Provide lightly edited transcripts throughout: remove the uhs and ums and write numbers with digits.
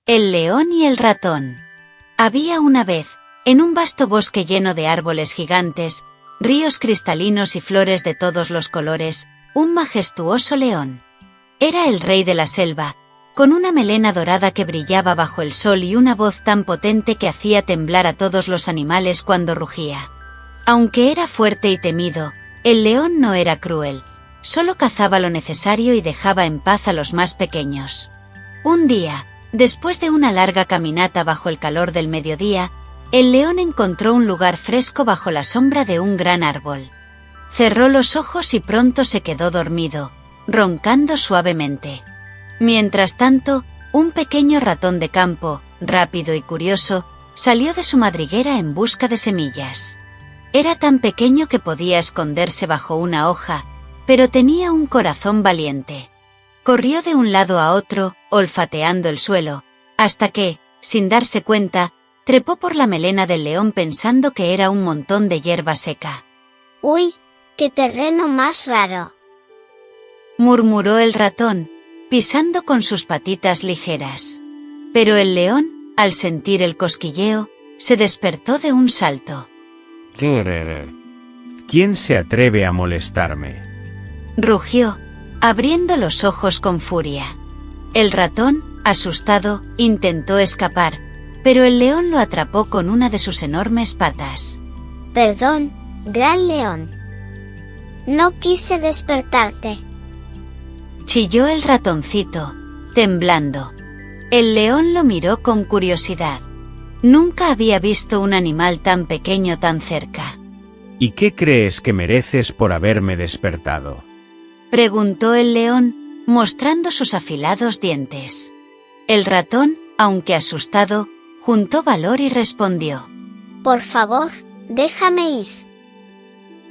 El león y el ratón. Había una vez, en un vasto bosque lleno de árboles gigantes, ríos cristalinos y flores de todos los colores, un majestuoso león. Era el rey de la selva, con una melena dorada que brillaba bajo el sol y una voz tan potente que hacía temblar a todos los animales cuando rugía. Aunque era fuerte y temido, el león no era cruel, solo cazaba lo necesario y dejaba en paz a los más pequeños. Un día, después de una larga caminata bajo el calor del mediodía, el león encontró un lugar fresco bajo la sombra de un gran árbol. Cerró los ojos y pronto se quedó dormido, roncando suavemente. Mientras tanto, un pequeño ratón de campo, rápido y curioso, salió de su madriguera en busca de semillas. Era tan pequeño que podía esconderse bajo una hoja, pero tenía un corazón valiente. Corrió de un lado a otro, olfateando el suelo, hasta que, sin darse cuenta, trepó por la melena del león pensando que era un montón de hierba seca. ¡Uy, qué terreno más raro!, murmuró el ratón, pisando con sus patitas ligeras. Pero el león, al sentir el cosquilleo, se despertó de un salto. ¿Quién se atreve a molestarme?, rugió, abriendo los ojos con furia. El ratón, asustado, intentó escapar, pero el león lo atrapó con una de sus enormes patas. Perdón, gran león. No quise despertarte. Chilló el ratoncito, temblando. El león lo miró con curiosidad. Nunca había visto un animal tan pequeño tan cerca. ¿Y qué crees que mereces por haberme despertado?, preguntó el león, mostrando sus afilados dientes. El ratón, aunque asustado, juntó valor y respondió. Por favor, déjame ir.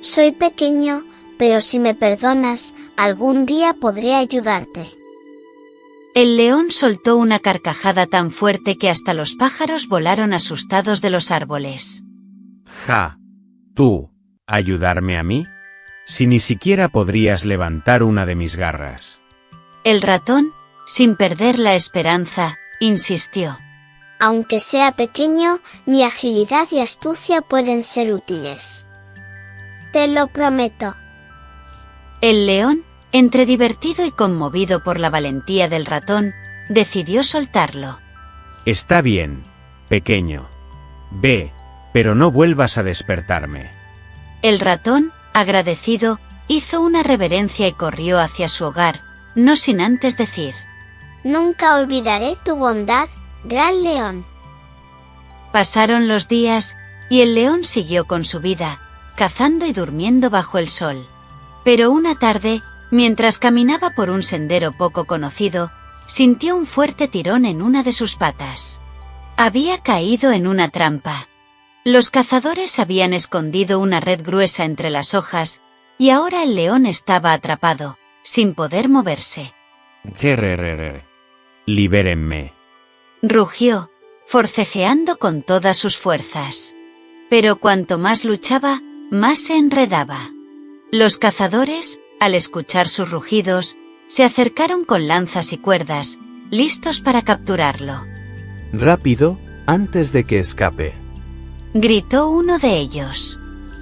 Soy pequeño, pero si me perdonas, algún día podré ayudarte. El león soltó una carcajada tan fuerte que hasta los pájaros volaron asustados de los árboles. Ja. ¿Tú, ayudarme a mí? Si ni siquiera podrías levantar una de mis garras. El ratón, sin perder la esperanza, insistió. Aunque sea pequeño, mi agilidad y astucia pueden ser útiles. Te lo prometo. El león, entre divertido y conmovido por la valentía del ratón, decidió soltarlo. Está bien, pequeño. Ve, pero no vuelvas a despertarme. El ratón, agradecido, hizo una reverencia y corrió hacia su hogar, no sin antes decir. Nunca olvidaré tu bondad, gran león. Pasaron los días, y el león siguió con su vida, cazando y durmiendo bajo el sol. Pero una tarde, mientras caminaba por un sendero poco conocido, sintió un fuerte tirón en una de sus patas. Había caído en una trampa. Los cazadores habían escondido una red gruesa entre las hojas, y ahora el león estaba atrapado, sin poder moverse. Libérenme, rugió, forcejeando con todas sus fuerzas. Pero cuanto más luchaba, más se enredaba. Los cazadores, al escuchar sus rugidos, se acercaron con lanzas y cuerdas, listos para capturarlo. Rápido, antes de que escape, gritó uno de ellos.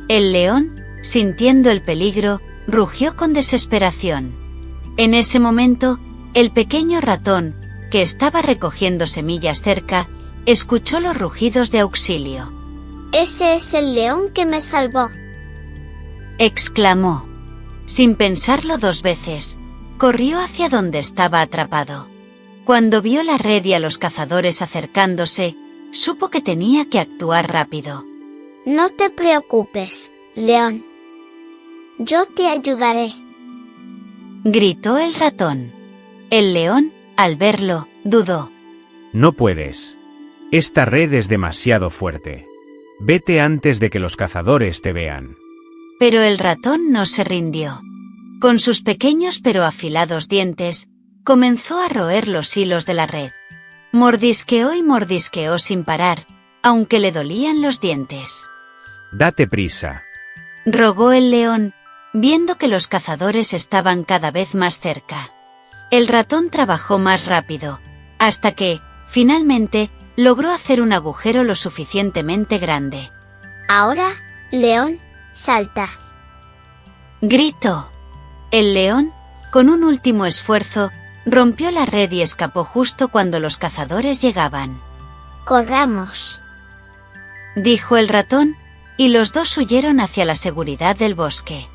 El león, sintiendo el peligro, rugió con desesperación. En ese momento, el pequeño ratón, que estaba recogiendo semillas cerca, escuchó los rugidos de auxilio. Ese es el león que me salvó, exclamó. Sin pensarlo dos veces, corrió hacia donde estaba atrapado. Cuando vio la red y a los cazadores acercándose, supo que tenía que actuar rápido. No te preocupes, león. Yo te ayudaré, gritó el ratón. El león, al verlo, dudó. No puedes. Esta red es demasiado fuerte. Vete antes de que los cazadores te vean. Pero el ratón no se rindió. Con sus pequeños pero afilados dientes, comenzó a roer los hilos de la red. Mordisqueó y mordisqueó sin parar, aunque le dolían los dientes. Date prisa, rogó el león, viendo que los cazadores estaban cada vez más cerca. El ratón trabajó más rápido, hasta que, Finalmente, logró hacer un agujero lo suficientemente grande. Ahora, león, salta. Gritó. El león, con un último esfuerzo, rompió la red y escapó justo cuando los cazadores llegaban. Corramos. Dijo el ratón, y los dos huyeron hacia la seguridad del bosque.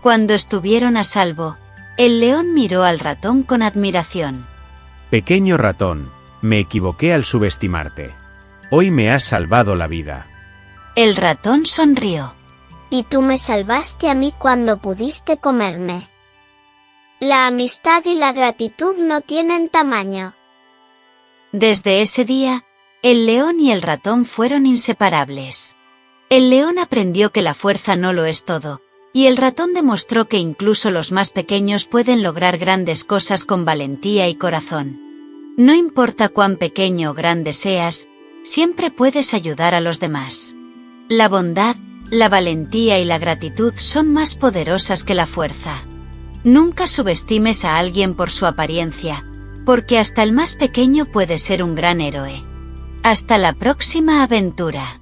Cuando estuvieron a salvo, el león miró al ratón con admiración. Pequeño ratón, me equivoqué al subestimarte. Hoy me has salvado la vida. El ratón sonrió. Y tú me salvaste a mí cuando pudiste comerme. La amistad y la gratitud no tienen tamaño. Desde ese día, el león y el ratón fueron inseparables. El león aprendió que la fuerza no lo es todo, y el ratón demostró que incluso los más pequeños pueden lograr grandes cosas con valentía y corazón. No importa cuán pequeño o grande seas, siempre puedes ayudar a los demás. La bondad, la valentía y la gratitud son más poderosas que la fuerza. Nunca subestimes a alguien por su apariencia, porque hasta el más pequeño puede ser un gran héroe. Hasta la próxima aventura.